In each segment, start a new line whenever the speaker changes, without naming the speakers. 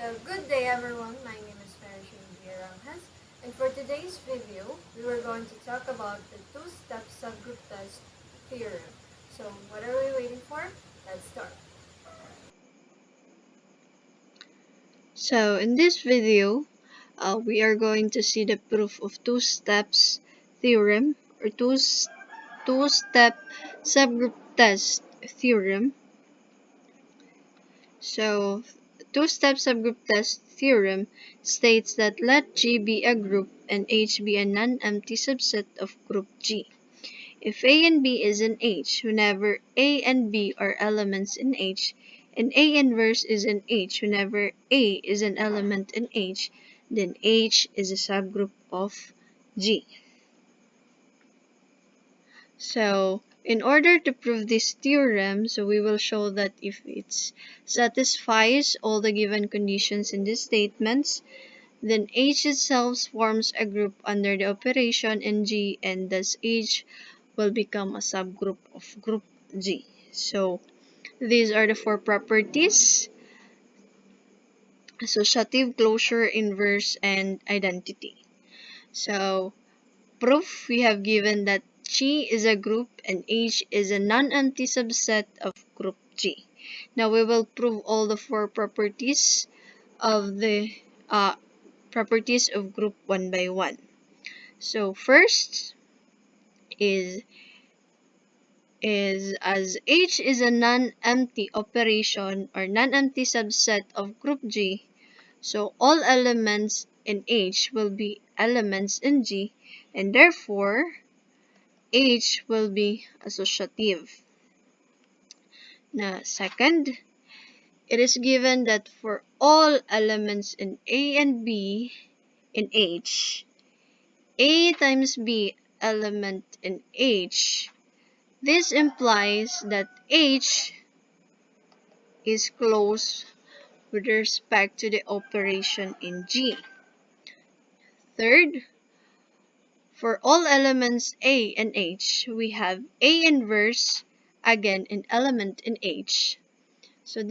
So good day everyone, my name is Marichin Villaranjas, and for today's video, we were going to talk about the two-step subgroup test theorem. So what are we waiting for? Let's start.
So in this video, we are going to see the proof of two steps theorem or two-step subgroup test theorem. So two-step subgroup test theorem states that let G be a group and H be a non-empty subset of group G. If A and B is in H, whenever A and B are elements in H, and A inverse is in H whenever A is an element in H, then H is a subgroup of G. So, in order to prove this theorem, we will show that if it satisfies all the given conditions in these statements, then H itself forms a group under the operation in G, and thus H will become a subgroup of group G. So these are the four properties: associative, closure, inverse, and identity. So proof, we have given that G is a group and H is a non-empty subset of group G. Now we will prove all the four properties of the properties of group one by one. So first is as H is a non-empty operation or non-empty subset of group G, so all elements in H will be elements in G, and therefore H will be associative. Now, second, it is given that for all elements in A and B in H, A times B element in H, this implies that H is closed with respect to the operation in G. Third, for all elements A and H, we have A inverse, again an element in H. So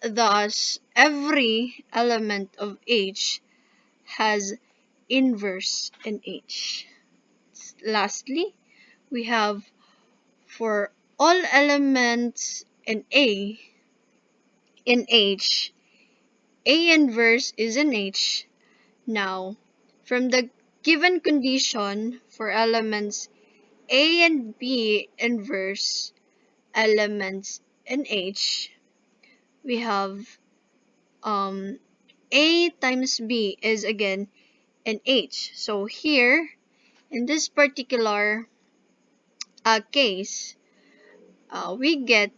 thus every element of H has inverse in H. Lastly, we have for all elements in A in H, A inverse is in H. Now, from the given condition for elements A and B inverse elements in H, we have A times B is again in H. So here, in this particular case, we get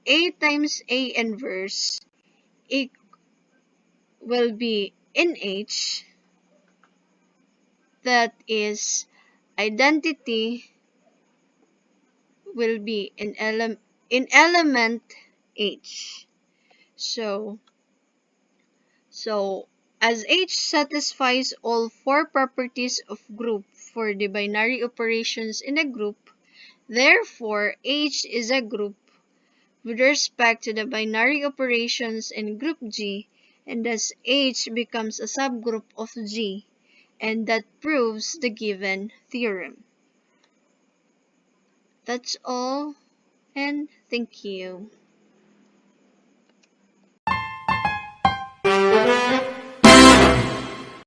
A times A inverse will be in H, that is identity will be in element H. So as H satisfies all four properties of group for the binary operations in a group, therefore H is a group with respect to the binary operations in group G, and thus H becomes a subgroup of G, and that proves the given theorem. That's all, and thank you.